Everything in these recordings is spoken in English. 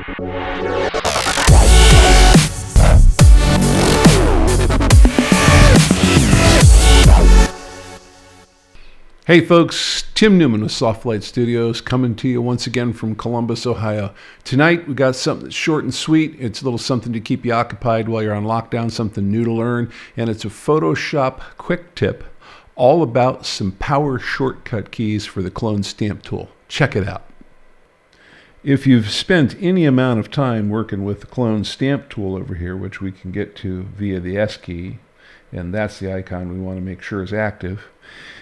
Hey folks, Tim Newman with Softlight Studios coming to you once again from Columbus, Ohio. Tonight we got something that's short and sweet. It's a little something to keep you occupied while you're on lockdown, something new to learn, and it's a Photoshop quick tip all about some power shortcut keys for the clone stamp tool. Check it out. If you've spent any amount of time working with the clone stamp tool over here, which we can get to via the S key, and that's the icon we want to make sure is active,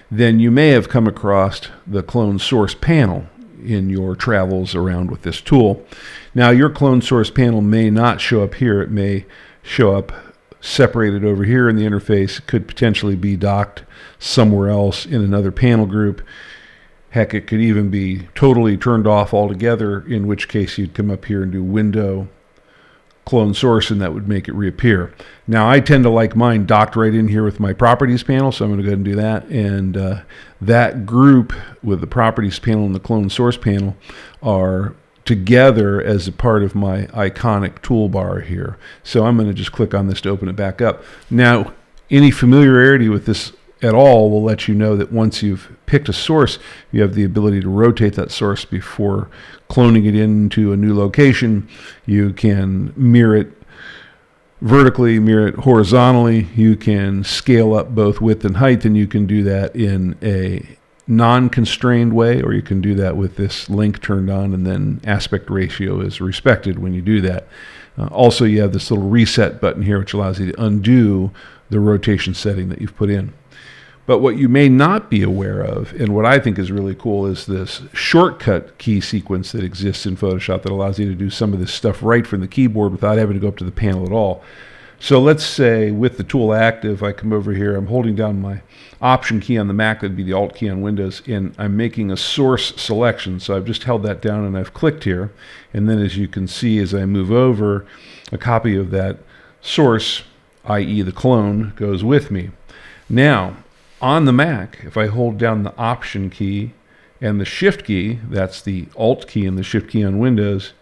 then you may have come across the clone source panel in your travels around with this tool. Now, your clone source panel may not show up here. It may show up separated over here in the interface. It could potentially be docked somewhere else in another panel group. Heck, it could even be totally turned off altogether, in which case you'd come up here and do Window, Clone Source, and that would make it reappear. Now, I tend to like mine docked right in here with my Properties panel, so I'm going to go ahead and do that. And that group with the Properties panel and the Clone Source panel are together as a part of my iconic toolbar here. So I'm going to just click on this to open it back up. Now, any familiarity with this at all will let you know that once you've picked a source, you have the ability to rotate that source before cloning it into a new location. You can mirror it vertically, mirror it horizontally. You can scale up both width and height, and you can do that in a non-constrained way, or you can do that with this link turned on, and then aspect ratio is respected when you do that. Also, you have this little reset button here, which allows you to undo the rotation setting that you've put in. But what you may not be aware of, and what I think is really cool, is this shortcut key sequence that exists in Photoshop that allows you to do some of this stuff right from the keyboard without having to go up to the panel at all. So let's say with the tool active, I come over here, I'm holding down my Option key on the Mac, that'd be the Alt key on Windows, and I'm making a source selection. So I've just held that down and I've clicked here. And then as you can see, as I move over, a copy of that source, i.e. the clone, goes with me. Now, on the Mac, if I hold down the Option key and the Shift key, that's the Alt key and the Shift key on Windows,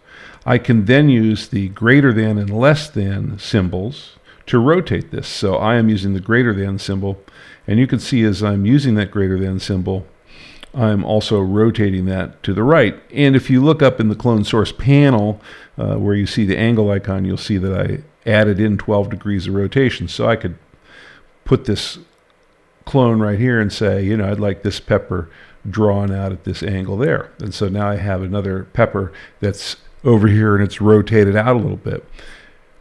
I can then use the greater than and less than symbols to rotate this. So I am using the greater than symbol, and you can see as I'm using that greater than symbol, I'm also rotating that to the right. And if you look up in the Clone Source panel, where you see the angle icon, you'll see that I added in 12 degrees of rotation. So I could put this clone right here and say, you know, I'd like this pepper drawn out at this angle there. And so now I have another pepper that's over here and it's rotated out a little bit.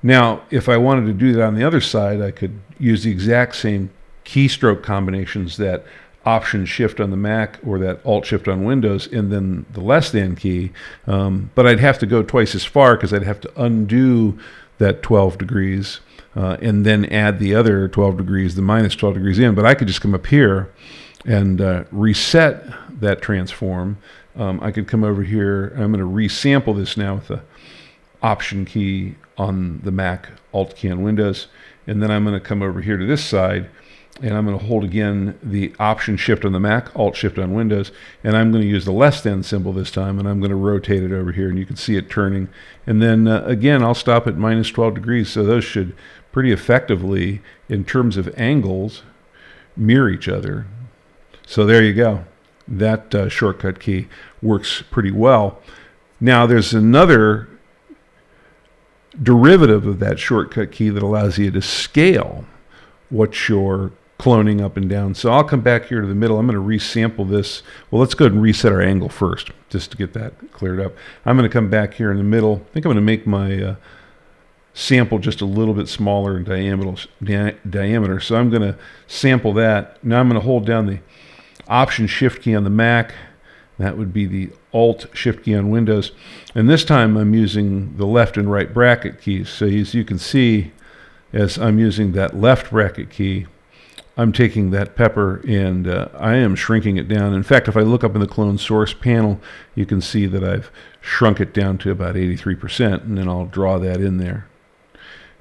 Now, if I wanted to do that on the other side, I could use the exact same keystroke combinations, that Option Shift on the Mac or that Alt Shift on Windows, and then the less than key. But I'd have to go twice as far because I'd have to undo that 12 degrees and then add the other 12 degrees, the minus 12 degrees in. But I could just come up here and reset that transform. I could come over here, and I'm going to resample this now with the Option key on the Mac, Alt key on Windows, and then I'm going to come over here to this side, and I'm going to hold again the Option Shift on the Mac, Alt Shift on Windows, and I'm going to use the less than symbol this time, and I'm going to rotate it over here, and you can see it turning. And then again, I'll stop at minus 12 degrees, so those should pretty effectively, in terms of angles, mirror each other. So there you go. That shortcut key works pretty well. Now there's another derivative of that shortcut key that allows you to scale what you're cloning up and down. So I'll come back here to the middle. I'm going to resample this. Well, let's go ahead and reset our angle first, just to get that cleared up. I'm going to come back here in the middle. I think I'm going to make my sample just a little bit smaller in diameter. So I'm going to sample that. Now I'm going to hold down the Option Shift key on the Mac. That would be the Alt Shift key on Windows. And this time I'm using the left and right bracket keys. So as you can see, as I'm using that left bracket key, I'm taking that pepper and I am shrinking it down. In fact, if I look up in the Clone Source panel, you can see that I've shrunk it down to about 83%, and then I'll draw that in there.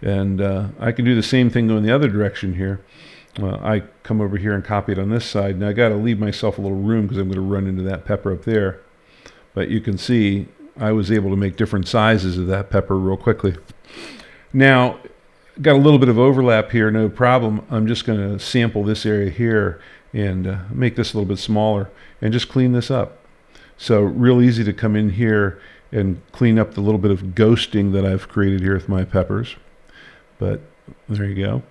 And I can do the same thing going the other direction here. I come over here and copy it on this side. Now I got to leave myself a little room because I'm going to run into that pepper up there. But you can see I was able to make different sizes of that pepper real quickly. Now, got a little bit of overlap here, no problem. I'm just going to sample this area here and make this a little bit smaller and just clean this up. So real easy to come in here and clean up the little bit of ghosting that I've created here with my peppers. But there you go.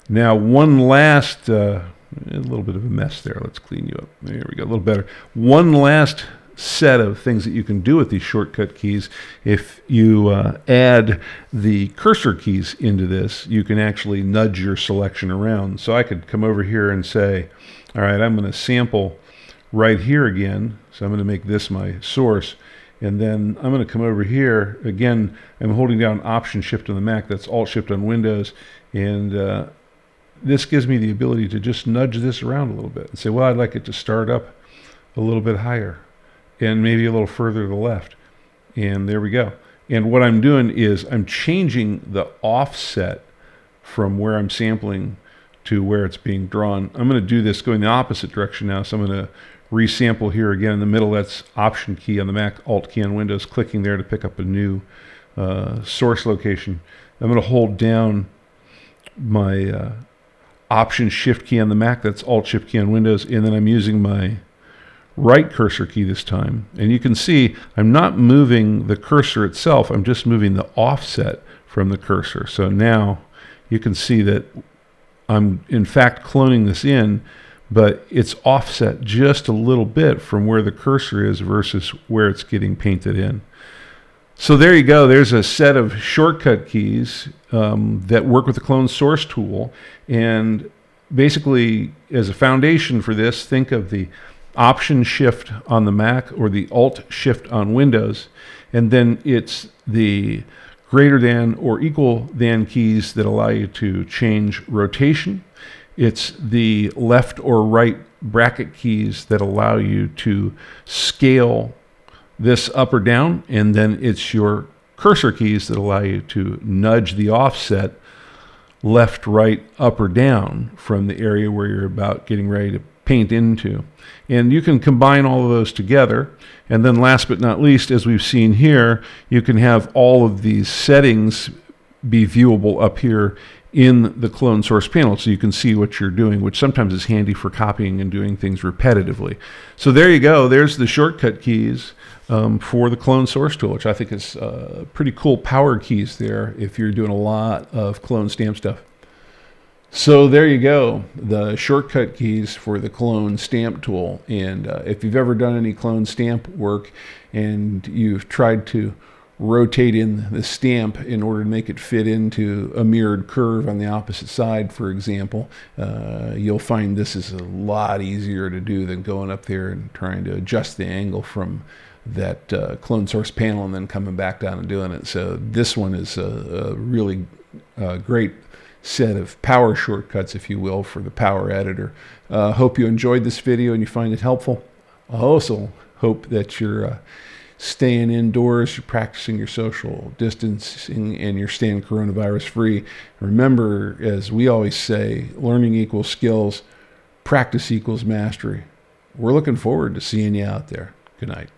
Now one last, a little bit of a mess there. Let's clean you up. There we go, a little better. One last set of things that you can do with these shortcut keys. If you add the cursor keys into this, you can actually nudge your selection around. So I could come over here and say, all right, I'm going to sample right here again. So I'm going to make this my source. And then I'm going to come over here. Again, I'm holding down Option Shift on the Mac. That's Alt Shift on Windows. And this gives me the ability to just nudge this around a little bit and say, well, I'd like it to start up a little bit higher and maybe a little further to the left. And there we go. And what I'm doing is I'm changing the offset from where I'm sampling to where it's being drawn. I'm going to do this going the opposite direction now. So I'm going to resample here again in the middle. That's Option key on the Mac, Alt key on Windows, clicking there to pick up a new source location. I'm going to hold down my Option Shift key on the Mac, that's Alt Shift key on Windows, and then I'm using my right cursor key this time. And you can see I'm not moving the cursor itself, I'm just moving the offset from the cursor. So now you can see that I'm in fact cloning this in, but it's offset just a little bit from where the cursor is versus where it's getting painted in. So there you go. There's a set of shortcut keys that work with the clone source tool. And basically, as a foundation for this, think of the Option Shift on the Mac or the Alt Shift on Windows. And then it's the greater than or equal than keys that allow you to change rotation. It's the left or right bracket keys that allow you to scale this up or down, and then it's your cursor keys that allow you to nudge the offset left, right, up or down from the area where you're about getting ready to paint into. And you can combine all of those together. And then last but not least, as we've seen here, you can have all of these settings be viewable up here in the clone source panel, so you can see what you're doing, which sometimes is handy for copying and doing things repetitively. So there you go. There's the shortcut keys for the clone source tool, which I think is pretty cool power keys there if you're doing a lot of clone stamp stuff. So there you go, the shortcut keys for the clone stamp tool. And if you've ever done any clone stamp work and you've tried to rotate in the stamp in order to make it fit into a mirrored curve on the opposite side, for example, you'll find this is a lot easier to do than going up there and trying to adjust the angle from that clone source panel and then coming back down and doing it. So this one is a really great set of power shortcuts, if you will, for the Power Editor. Hope you enjoyed this video and you find it helpful. I also hope that you're staying indoors, you're practicing your social distancing, and you're staying coronavirus free. Remember, as we always say, learning equals skills, practice equals mastery. We're looking forward to seeing you out there. Good night.